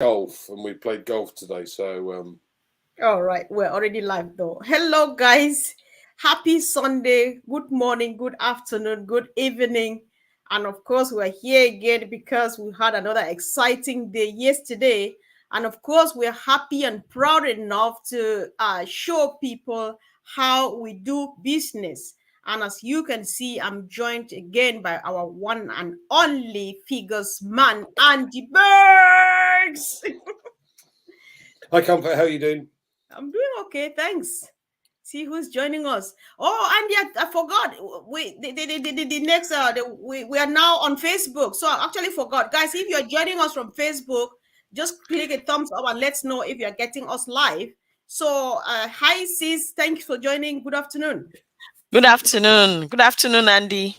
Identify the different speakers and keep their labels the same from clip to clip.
Speaker 1: golf, and we played golf today. So
Speaker 2: All right, we're already live though. Hello, guys. Happy Sunday. Good morning, good afternoon, good evening. And of course, we're here again because we had another exciting day yesterday. And of course, we're happy and proud enough to show people how we do business. And as you can see, I'm joined again by our one and only figures man, Andy Bergs.
Speaker 1: hi, Comfort. How are you doing?
Speaker 2: I'm doing okay, thanks. See who's joining us. Oh, and yet I forgot. We the next we are now on Facebook. So I actually forgot, guys. If you're joining us from Facebook, just click a thumbs up and let's know if you're getting us live. So hi sis, thanks for joining. Good afternoon.
Speaker 3: Good afternoon. Good afternoon, Andy.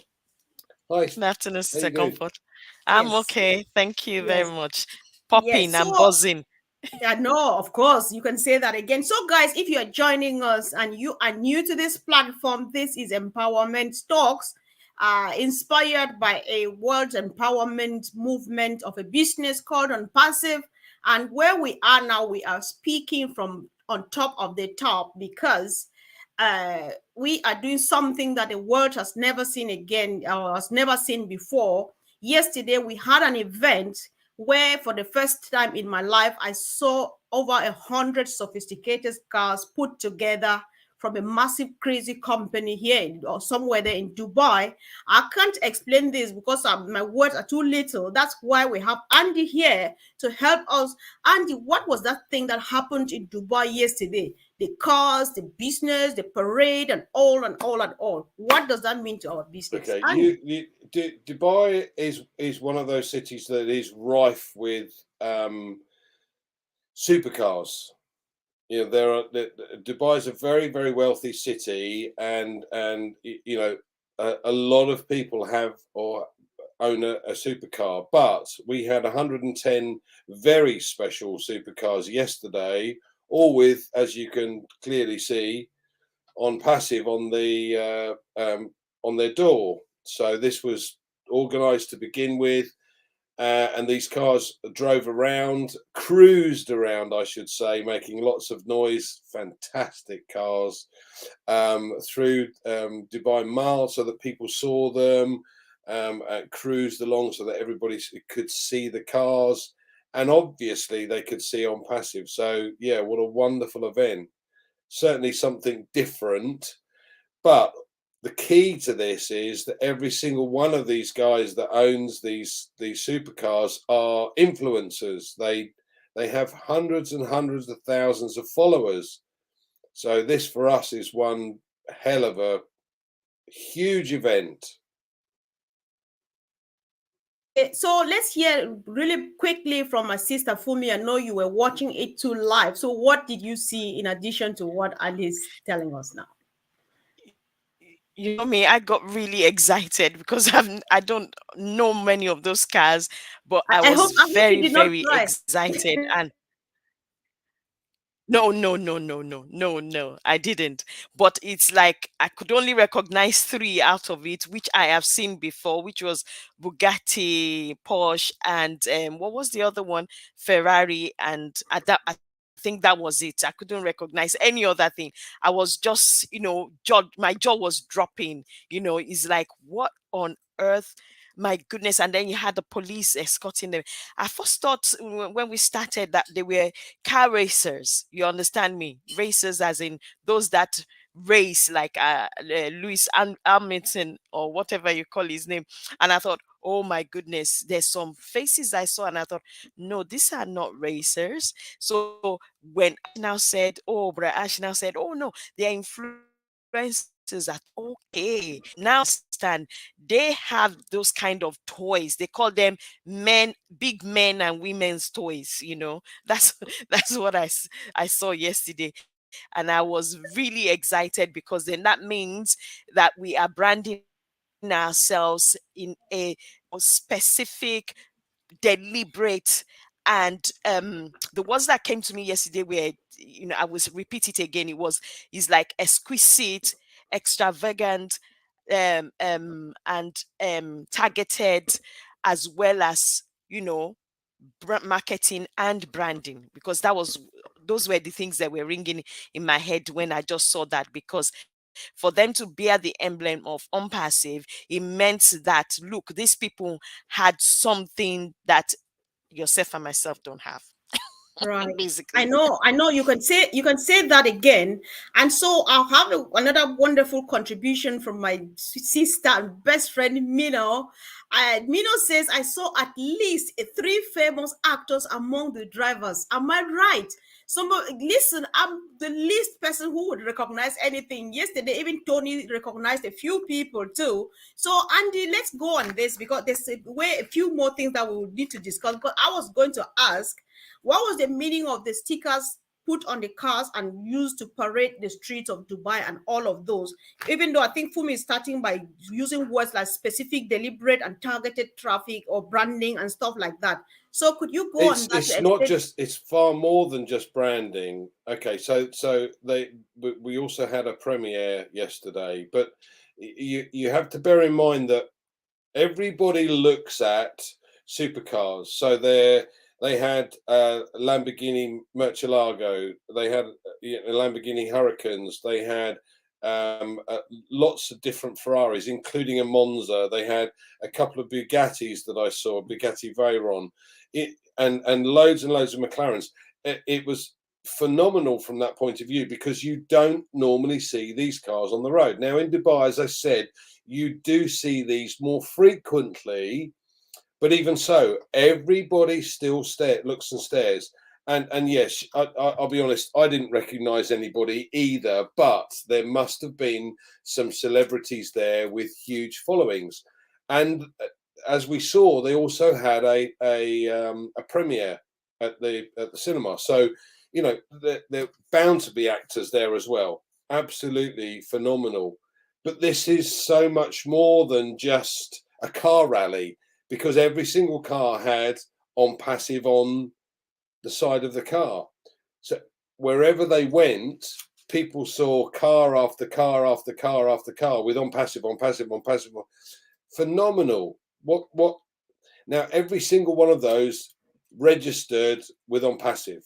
Speaker 1: Hi,
Speaker 3: Good afternoon,
Speaker 1: how you
Speaker 3: Sister
Speaker 1: doing?
Speaker 3: Comfort. I'm
Speaker 2: Yes,
Speaker 3: okay. Thank you very
Speaker 2: yes,
Speaker 3: much.
Speaker 2: yes.
Speaker 3: Popping and
Speaker 2: So
Speaker 3: buzzing.
Speaker 2: yeah, no, of course, you can say that again. So, guys, if you are joining us and you are new to this platform, this is Empowerment Talks, inspired by a world empowerment movement of a business called ONPASSIVE. And where we are now, we are speaking from on top of the top because we are doing something that the world has never seen again or has never seen before. Yesterday, we had an event where for the first time in my life I saw over 100 sophisticated cars put together from a massive crazy company here or somewhere there in Dubai. I can't explain this because my words are too little. That's why we have Andy here to help us. Andy, what was that thing that happened in Dubai yesterday? The cars, the business, the parade, and all and all and all. What does that mean to our business?
Speaker 1: Okay,
Speaker 2: Andy.
Speaker 1: Dubai is one of those cities that is rife with supercars. You know, Dubai is a very wealthy city, and you know a lot of people have or own a supercar. But we had 110 very special supercars yesterday, all with, as you can clearly see, on passive on their door. So this was organised to begin with. And these cars drove around, cruised around, I should say, making lots of noise. Fantastic cars through Dubai Mall, so that people saw them. Cruised along so that everybody could see the cars, and obviously they could see on passive. So yeah, what a wonderful event! Certainly something different, but the key to this is that every single one of these guys that owns these supercars are influencers. They have hundreds and hundreds of thousands of followers. So this for us is one hell of a huge event.
Speaker 2: So let's hear really quickly from my sister Fumi. I know you were watching it too live. So what did you see in addition to what Ali's telling us now?
Speaker 3: You know me, I got really excited because I don't know many of those cars, but I was
Speaker 2: I hope you
Speaker 3: very,
Speaker 2: did not
Speaker 3: very
Speaker 2: cry.
Speaker 3: excited. And no, no, no, no, no, no, no, I didn't. But it's like I could only recognize three out of it, which I have seen before, which was Bugatti, Porsche, and what was the other one? Ferrari, and I think that was it. I couldn't recognize any other thing. I was just, my jaw was dropping. It's like, what on earth? My goodness. And then you had the police escorting them. I first thought when we started that they were car racers. You understand me? Racers, as in those that race, like Lewis Hamilton or whatever you call his name. And I thought, oh my goodness, there's some faces I saw, and I thought, no, these are not racers. So when Ash now said, oh, Brother Ash now said, oh no, they're influencers. At okay, now understand they have those kind of toys. They call them big men and women's toys. That's that's what I saw yesterday, and I was really excited because then that means that we are branding ourselves in a specific, deliberate, and the words that came to me yesterday were, I was repeat it again. It's like exquisite, extravagant, and targeted, as well as, marketing and branding, because those were the things that were ringing in my head when I just saw that. Because for them to bear the emblem of ONPASSIVE, it meant that, look, these people had something that yourself and myself don't have.
Speaker 2: Right.
Speaker 3: Basically.
Speaker 2: I know you can say that again. And so I'll have another wonderful contribution from my sister and best friend Mino. Mino says I saw at least three famous actors among the drivers. Am I right? Somebody listen, I'm the least person who would recognize anything. Yesterday, even Tony recognized a few people too. So Andy, let's go on this because there's a few more things that we would need to discuss. But I was going to ask, what was the meaning of the stickers put on the cars and used to parade the streets of Dubai and all of those? Even though I think Fumi is starting by using words like specific, deliberate, and targeted traffic or branding and stuff like that. So could you go on that?
Speaker 1: It's not just, it's far more than just branding. Okay, so we also had a premiere yesterday, but you have to bear in mind that everybody looks at supercars. So they had Lamborghini Murcielago, they had Lamborghini Hurricanes, they had lots of different Ferraris, including a Monza. They had a couple of Bugattis that I saw, Bugatti Veyron, and loads of McLarens. It was phenomenal from that point of view because you don't normally see these cars on the road. Now in Dubai, as I said, you do see these more frequently, but even so, everybody still looks and stares. And yes, I'll be honest, I didn't recognize anybody either, but there must have been some celebrities there with huge followings. And as we saw, they also had a premiere at the cinema. So, you know, they're bound to be actors there as well. Absolutely phenomenal. But this is so much more than just a car rally, because every single car had ONPASSIVE on the side of the car. So wherever they went, people saw car after car after car after car with ONPASSIVE. Phenomenal. What? Now every single one of those registered with ONPASSIVE.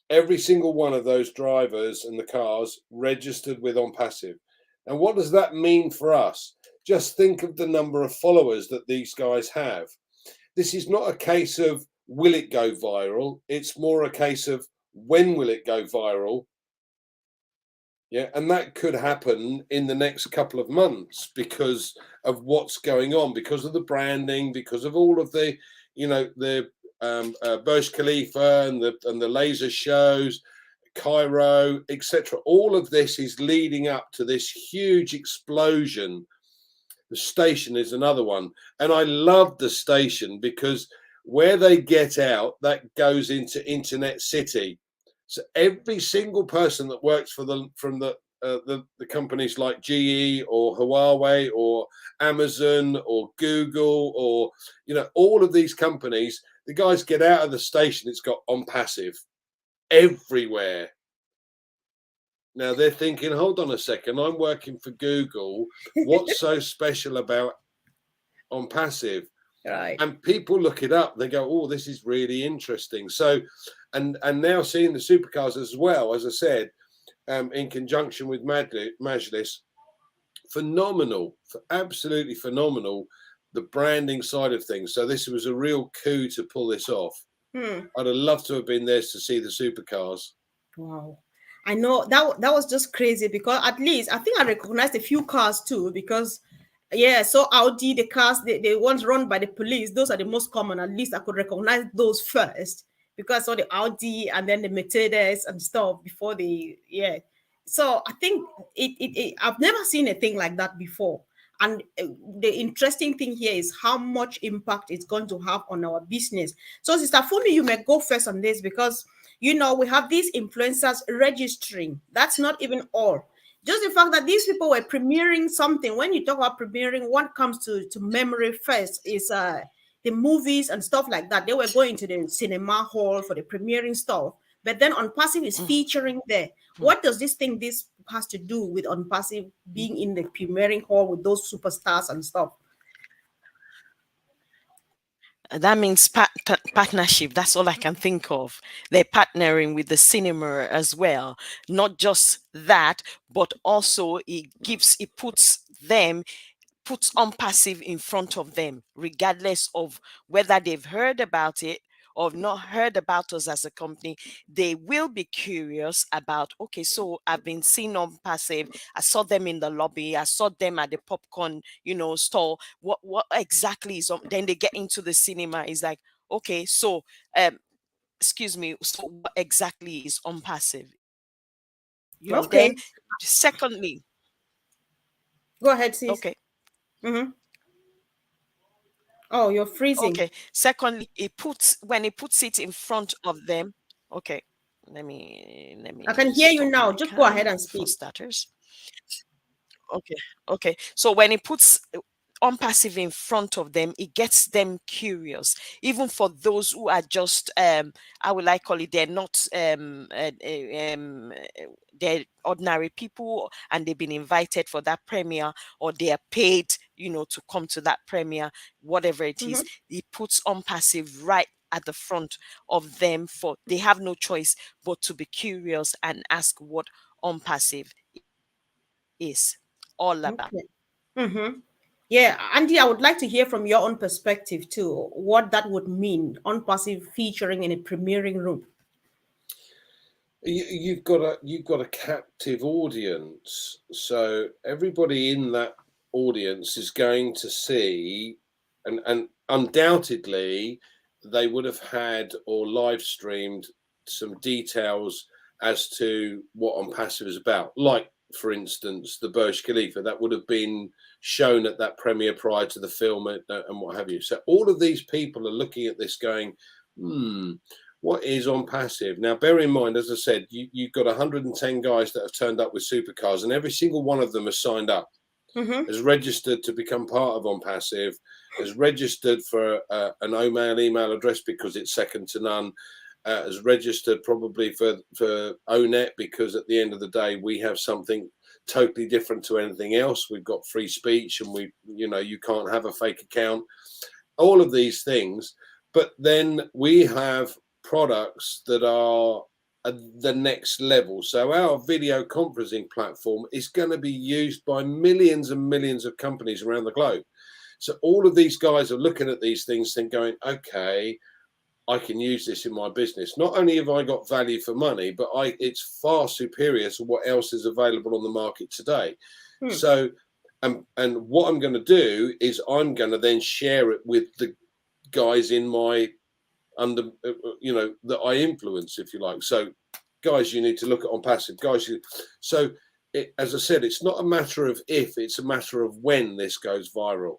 Speaker 1: Every single one of those drivers and the cars registered with ONPASSIVE. And what does that mean for us? Just think of the number of followers that these guys have. This is not a case of will it go viral? It's more a case of when will it go viral? Yeah, and that could happen in the next couple of months because of what's going on, because of the branding, because of all of the, you know, the Burj Khalifa and the laser shows, Cairo, etc. All of this is leading up to this huge explosion. The station is another one, and I love the station because where they get out, that goes into Internet City. So every single person that works for the companies like GE or Huawei or Amazon or Google or, you know, all of these companies, the guys get out of the station, it's got ONPASSIVE everywhere. Now they're thinking, hold on a second, I'm working for Google. What's so special about ONPASSIVE?
Speaker 2: Right.
Speaker 1: And people look it up. They go, oh, this is really interesting. So, and now seeing the supercars as well, as I said, in conjunction with Majlis, phenomenal, absolutely phenomenal, the branding side of things. So this was a real coup to pull this off. I'd have loved to have been there to see the supercars.
Speaker 2: Wow. I know that was just crazy because at least I think I recognized a few cars too because yeah, so Audi, the cars, the ones run by the police, those are the most common. At least I could recognize those first because I saw the Audi and then the Mercedes and stuff before yeah. So I think I've never seen a thing like that before. And the interesting thing here is how much impact it's going to have on our business. So Sister Fumi, you may go first on this because, you know, we have these influencers registering. That's not even all. Just the fact that these people were premiering something. When you talk about premiering, what comes to memory first is the movies and stuff like that. They were going to the cinema hall for the premiering stuff. But then ONPASSIVE is featuring there. What does this has to do with ONPASSIVE being in the premiering hall with those superstars and stuff?
Speaker 3: That means partnership. That's all I can think of. They're partnering with the cinema as well. Not just that, but also puts on passive in front of them, regardless of whether they've heard about it or not heard about us as a company. They will be curious about, okay, so I've been seeing on passive. I saw them in the lobby. I saw them at the popcorn, stall. What exactly is on? Then they get into the cinema. It's like, okay, so excuse me. So what exactly is on passive? And then,
Speaker 2: Okay,
Speaker 3: secondly,
Speaker 2: go ahead, sis.
Speaker 3: okay.
Speaker 2: Mm-hmm. Oh, you're freezing.
Speaker 3: Okay. Secondly, it puts it in front of them. Okay. Let me
Speaker 2: I can hear you
Speaker 3: stop
Speaker 2: now.
Speaker 3: my
Speaker 2: Just go ahead
Speaker 3: cam
Speaker 2: and
Speaker 3: for
Speaker 2: speak.
Speaker 3: starters. Okay. Okay. So when it puts on passive in front of them, it gets them curious. Even for those who are just how will I call it? They're not they're ordinary people and they've been invited for that premiere, or they are paid, to come to that premiere, whatever it is.
Speaker 2: Mm-hmm.
Speaker 3: It puts on passive right at the front of them, for they have no choice but to be curious and ask what on passive is all about.
Speaker 2: Okay. Mm-hmm. Yeah, Andy, I would like to hear from your own perspective too, what that would mean on passive featuring in a premiering room.
Speaker 1: You've got a captive audience, so everybody in that audience is going to see, and undoubtedly they would have had or live streamed some details as to what On Passive is about. Like, for instance, the Burj Khalifa, that would have been shown at that premiere prior to the film, and what have you. So all of these people are looking at this going, what is On Passive? Now, bear in mind, as I said, you've got 110 guys that have turned up with supercars, and every single one of them has signed up,
Speaker 2: Mm-hmm.
Speaker 1: has registered to become part of On Passive, has registered for an email address because it's second to none, has registered probably for ONET, because at the end of the day, we have something totally different to anything else. We've got free speech, and you can't have a fake account. All of these things, but then we have products that are at the next level. So our video conferencing platform is going to be used by millions and millions of companies around the globe. So all of these guys are looking at these things and going, okay, I can use this in my business. Not only have I got value for money, but it's far superior to what else is available on the market today.
Speaker 2: Hmm.
Speaker 1: So, and what I'm going to do is I'm going to then share it with the guys in my that I influence, if you like. So, guys, you need to look at On Passive. As I said, it's not a matter of if, it's a matter of when this goes viral.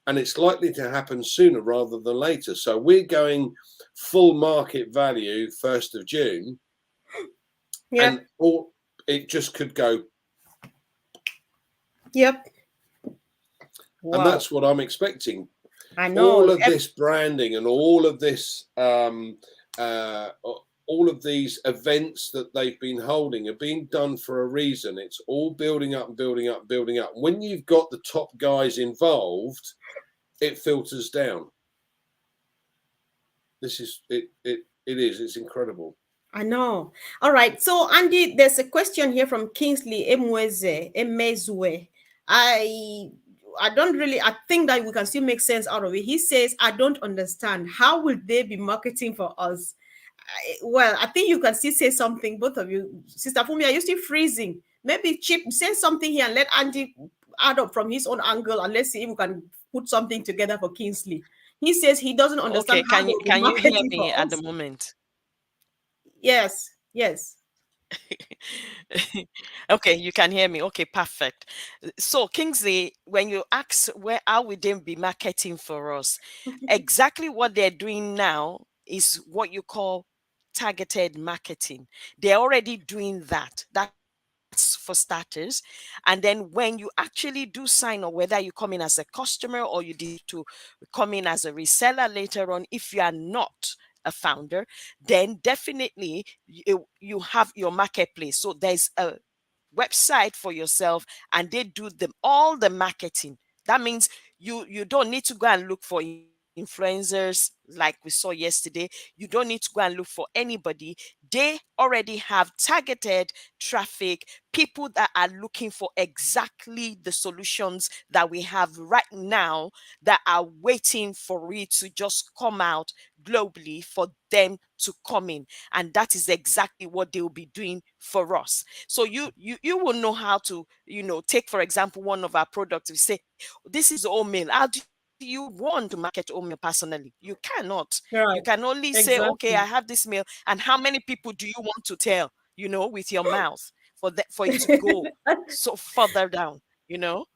Speaker 1: And it's likely to happen sooner rather than later. So we're going full market value 1st of June.
Speaker 2: Yep.
Speaker 1: And it just could go.
Speaker 2: Yep.
Speaker 1: And
Speaker 2: Wow.
Speaker 1: that's what I'm expecting.
Speaker 2: I know.
Speaker 1: All of this branding and all of this all of these events that they've been holding are being done for a reason. It's all building up and building up and building up. When you've got the top guys involved, it filters down. This is it. It's incredible.
Speaker 2: I know. All right. So, Andy, there's a question here from Kingsley Emezue. I don't really, I think that we can still make sense out of it. He says, I don't understand. How will they be marketing for us? Well, I think you can still say something, both of you. Sister Fumi, are you still freezing? Maybe Chip, say something here and let Andy add up from his own angle, and let's see if we can put something together for Kingsley. He says he doesn't understand
Speaker 3: Okay,
Speaker 2: how
Speaker 3: can you
Speaker 2: they'll be
Speaker 3: can you hear
Speaker 2: marketing
Speaker 3: me
Speaker 2: for
Speaker 3: at the
Speaker 2: us.
Speaker 3: moment?
Speaker 2: Yes, yes.
Speaker 3: Okay, you can hear me. Okay, perfect. So, Kingsley, when you ask how would they be marketing for us, exactly what they're doing now is what you call targeted marketing. They're already doing that. That's for starters. And then when you actually do sign up, whether you come in as a customer or you decide to come in as a reseller later on, if you are not a founder, then definitely you have your marketplace. So there's a website for yourself, and they do all the marketing. That means you don't need to go and look for influencers like we saw yesterday. You don't need to go and look for anybody. They already have targeted traffic, people that are looking for exactly the solutions that we have right now, that are waiting for it to just come out globally for them to come in. And that is exactly what they will be doing for us. So you will know how to, take, for example, one of our products. We say, this is oatmeal. How do you want to market oatmeal personally? You cannot. You
Speaker 2: Right.
Speaker 3: can only say, okay,
Speaker 2: Exactly.
Speaker 3: I have this meal, and how many people do you want to tell, with your mouth, for it to go so further down,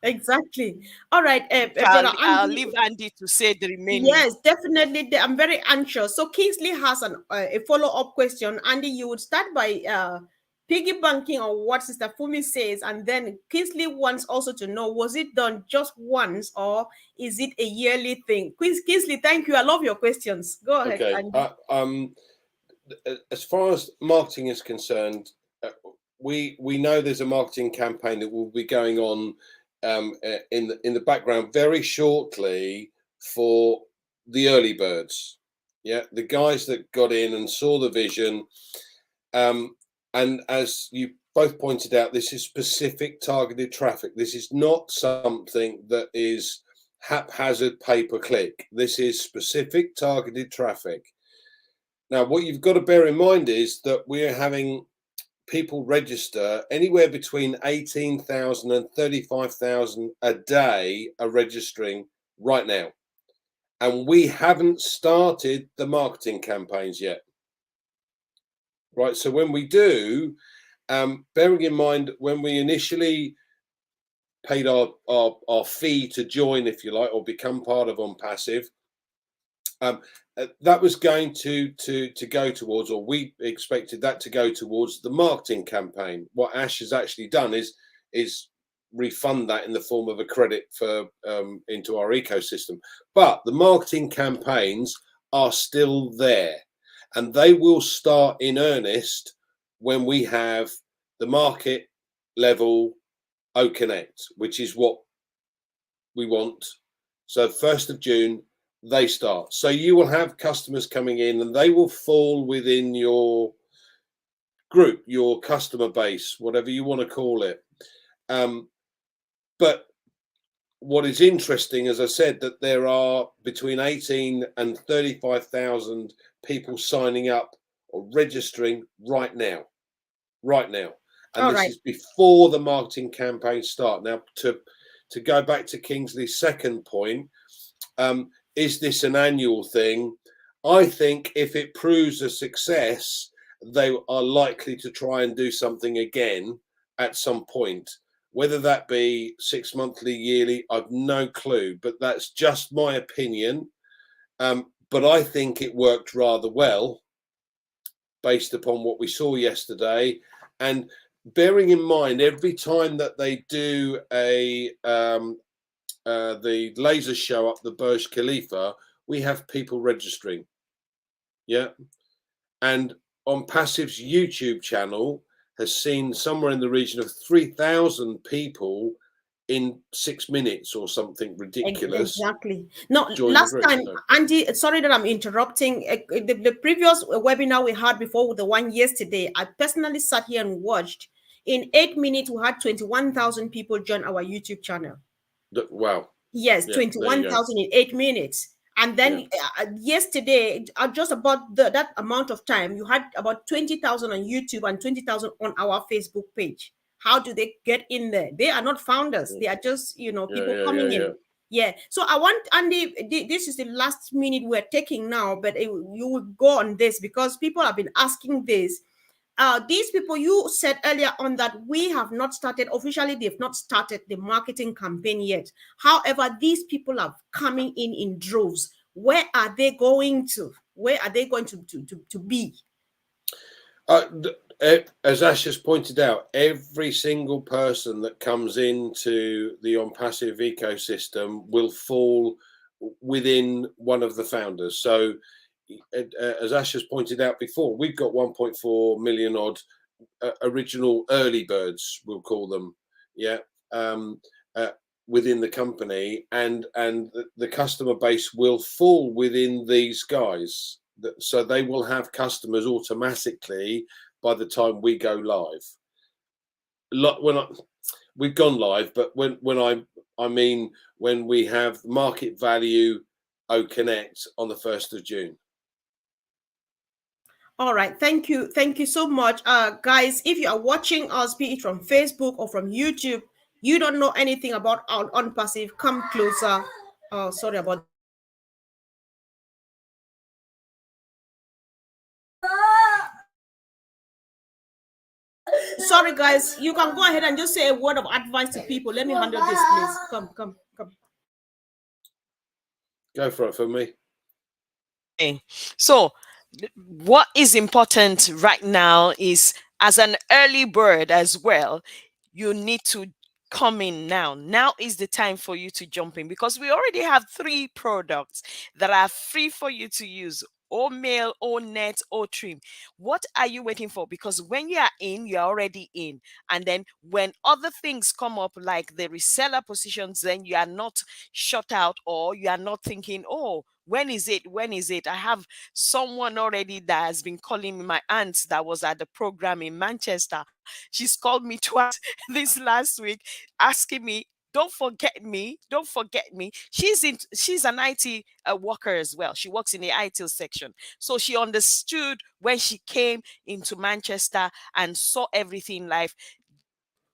Speaker 2: Exactly. All right,
Speaker 3: I'll,
Speaker 2: brother
Speaker 3: I'll
Speaker 2: Andy.
Speaker 3: leave Andy to say the remaining.
Speaker 2: Yes, definitely. I'm very anxious. So Kingsley has a follow-up question. Andy, you would start by piggy banking on what Sister Fumi says, and then Kingsley wants also to know, was it done just once or is it a yearly thing? Kingsley, thank you. I love your questions. Go ahead,
Speaker 1: Okay.
Speaker 2: Andy.
Speaker 1: As far as marketing is concerned, we know there's a marketing campaign that will be going on in the background very shortly for the early birds. Yeah, the guys that got in and saw the vision. And as you both pointed out, this is specific targeted traffic. This is not something that is haphazard pay-per-click. This is specific targeted traffic. Now, what you've got to bear in mind is that we're having people register anywhere between 18,000 and 35,000 a day are registering right now. And we haven't started the marketing campaigns yet. Right. So when we do, bearing in mind when we initially paid our fee to join, if you like, or become part of ONPASSIVE, that was going to go towards, or we expected that to go towards the marketing campaign. What Ash has actually done is refund that in the form of a credit for into our ecosystem. But the marketing campaigns are still there, and they will start in earnest when we have the market level O-Connect, which is what we want. So 1st of June, they start. So you will have customers coming in and they will fall within your group, your customer base, whatever you want to call it. But what is interesting, as I said, that there are between 18 and 35,000 people signing up or registering right now. And
Speaker 2: All
Speaker 1: this
Speaker 2: right.
Speaker 1: is before the marketing campaign start. Now, to go back to Kingsley's second point, is this an annual thing? I think if it proves a success, they are likely to try and do something again at some point. Whether that be 6 monthly, yearly, I've no clue, but that's just my opinion. But I think it worked rather well based upon what we saw yesterday. And bearing in mind, every time that they do the laser show up the Burj Khalifa, we have people registering. Yeah. And ONPASSIVE's YouTube channel has seen somewhere in the region of 3,000 people in 6 minutes or something ridiculous.
Speaker 2: Exactly. No,
Speaker 1: Join the
Speaker 2: last
Speaker 1: group.
Speaker 2: time,
Speaker 1: So.
Speaker 2: Andy, sorry that I'm interrupting. The previous webinar we had before, the one yesterday, I personally sat here and watched. In 8 minutes, we had 21,000 people join our YouTube channel.
Speaker 1: Wow.
Speaker 2: Yes,
Speaker 1: Yeah,
Speaker 2: 21,000 in 8 minutes. And then yesterday, just about that amount of time, you had about 20,000 on YouTube and 20,000 on our Facebook page. How do they get in there? They are not founders. They are just, people coming in. Yeah. So I want, Andy, this is the last minute we're taking now, but you will go on this because people have been asking this. These people, you said earlier on that we have not started officially, they've not started the marketing campaign yet. However, these people are coming in droves. Where are they going to? Where are they going to be?
Speaker 1: As Ash has pointed out, every single person that comes into the ONPASSIVE ecosystem will fall within one of the founders. So, as Ash has pointed out before, we've got 1.4 million odd original early birds, we'll call them. Yeah. within the company, and the customer base will fall within these guys. So they will have customers automatically by the time we go live. We've gone live, but I mean when we have market value O Connect on the 1st of June.
Speaker 2: All right, thank you so much, guys. If you are watching us, be it from Facebook or from YouTube, you don't know anything about our ONPASSIVE, come closer. Oh, sorry about. Sorry, guys. You can go ahead and just say a word of advice to people. Let me handle this, please. Come.
Speaker 1: Go for it for me.
Speaker 3: Okay. So what is important right now is, as an early bird as well, you need to come in now. Now is the time for you to jump in, because we already have 3 products that are free for you to use: or mail, or net, or trim. What are you waiting for? Because when you are in, you're already in. And then when other things come up, like the reseller positions, then you are not shut out, or you are not thinking, oh, when is it? When is it? I have someone already that has been calling me, my aunt that was at the program in Manchester. She's called me twice this last week, asking me, don't forget me, don't forget me. She's an IT worker as well. She works in the IT section. So she understood when she came into Manchester and saw everything live.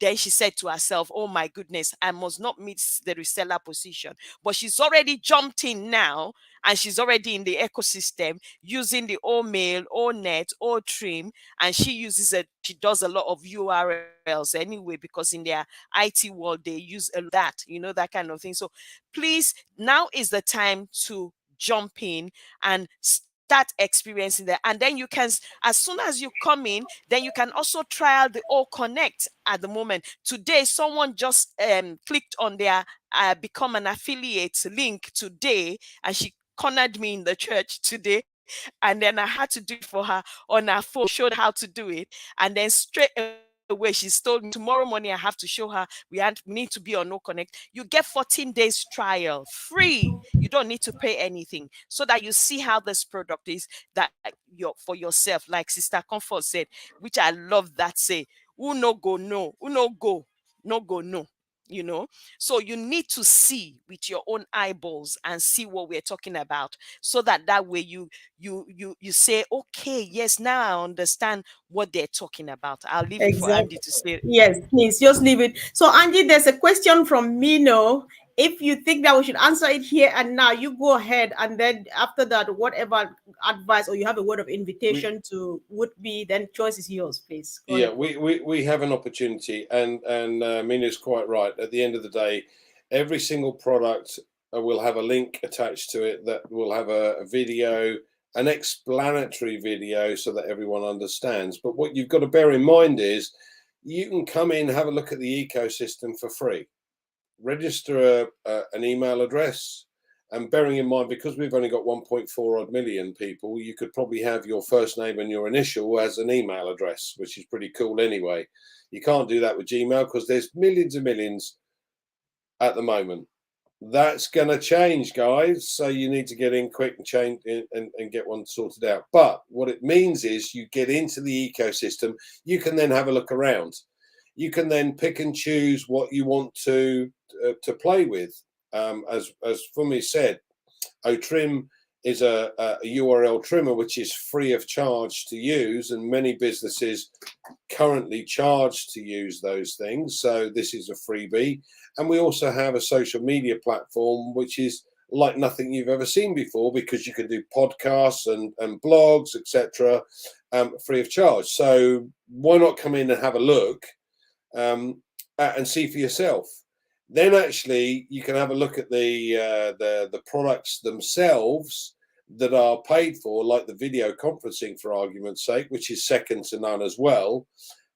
Speaker 3: Then she said to herself, oh my goodness, I must not miss the reseller position. But she's already jumped in now, and she's already in the ecosystem using the O mail, O net, O trim, and she does a lot of URLs anyway, because in their IT world, they use that, that kind of thing. So please, now is the time to jump in and start experiencing that. And then you can, as soon as you come in, then you can also trial the O Connect at the moment. Today, someone just clicked on their become an affiliate link today, and she cornered me in the church today. And then I had to do it for her on her phone, showed how to do it. And then straight away, she's told me tomorrow morning I have to show her we need to be on No Connect. You get 14 days trial free. You don't need to pay anything, so that you see how this product is that for yourself. Like Sister Comfort said, which I love that say, who no go no, who no go, no go no. So you need to see with your own eyeballs and see what we're talking about, so that way you say, okay, yes, now I understand what they're talking about. I'll leave it for Andy to say.
Speaker 2: Yes, please just leave it. So Angie, there's a question from Mino. If you think that we should answer it here and now, you go ahead, and then after that, whatever advice or you have a word of invitation to would be, then choice is yours, please. Go ahead.
Speaker 1: We have an opportunity, and Mina's quite right. At the end of the day, every single product will have a link attached to it that will have a video, an explanatory video, so that everyone understands. But what you've got to bear in mind is you can come in, have a look at the ecosystem for free, register an email address, and bearing in mind, because we've only got 1.4 odd million people, you could probably have your first name and your initial as an email address, which is pretty cool anyway. You can't do that with Gmail because there's millions and millions at the moment. That's going to change, guys. So you need to get in quick and change and get one sorted out. But what it means is you get into the ecosystem. You can then have a look around. You can then pick and choose what you want to play with. As Fumi said, OTrim is a URL trimmer which is free of charge to use, and many businesses currently charge to use those things. So this is a freebie. And we also have a social media platform which is like nothing you've ever seen before, because you can do podcasts and blogs, etc., free of charge. So why not come in and have a look and see for yourself? Then actually you can have a look at the products themselves that are paid for, like the video conferencing, for argument's sake, which is second to none as well.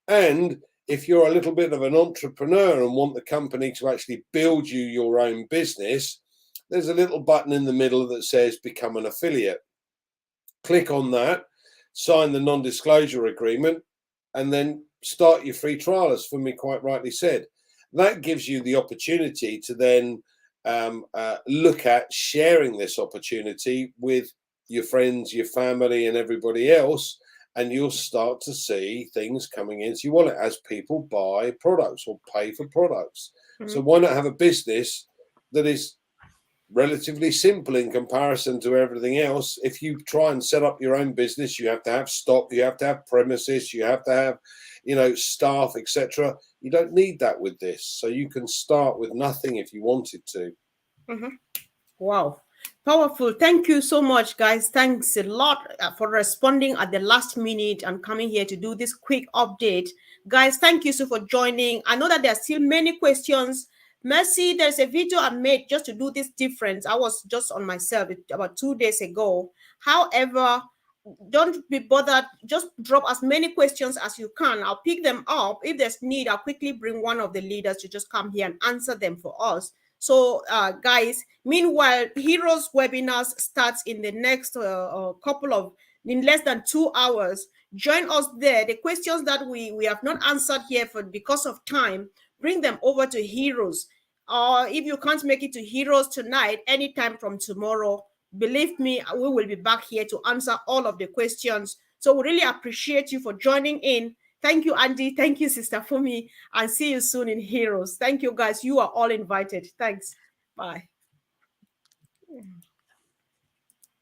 Speaker 1: And if you're a little bit of an entrepreneur and want the company to actually build you your own business, there's a little button in the middle that says become an affiliate. Click on that, sign the non-disclosure agreement, and then start your free trial, as Fumi quite rightly said. that gives you the opportunity to then look at sharing this opportunity with your friends, your family, and everybody else. And you'll start to see things coming into your wallet as people buy products or pay for products. So why not have a business that is relatively simple in comparison to everything else? If you try and set up your own business, you have to have stock, you have to have premises, you have to have, you know, staff, etc. You don't need that with this. So you can start with nothing if you wanted to.
Speaker 2: Wow. Powerful. Thank you so much, guys. Thanks a lot for responding at the last minute and coming here to do this quick update. Guys, thank you so for joining. I know that there are still many questions. Mercy, there's a video I made just to do this difference. I was just on myself about 2 days ago. However, don't be bothered. Just drop as many questions as you can. I'll pick them up. If there's need, I'll quickly bring one of the leaders to just come here and answer them for us. So, guys, meanwhile, Heroes webinars starts in the next in less than 2 hours. Join us there. The questions that we have not answered here because of time, bring them over to Heroes. Or if you can't make it to Heroes tonight, anytime from tomorrow, believe me, we will be back here to answer all of the questions. So we really appreciate you for joining in. Thank you, Andy. Thank you, Sister Fumi. And see you soon in Heroes. Thank you, guys. You are all invited. Thanks. Bye.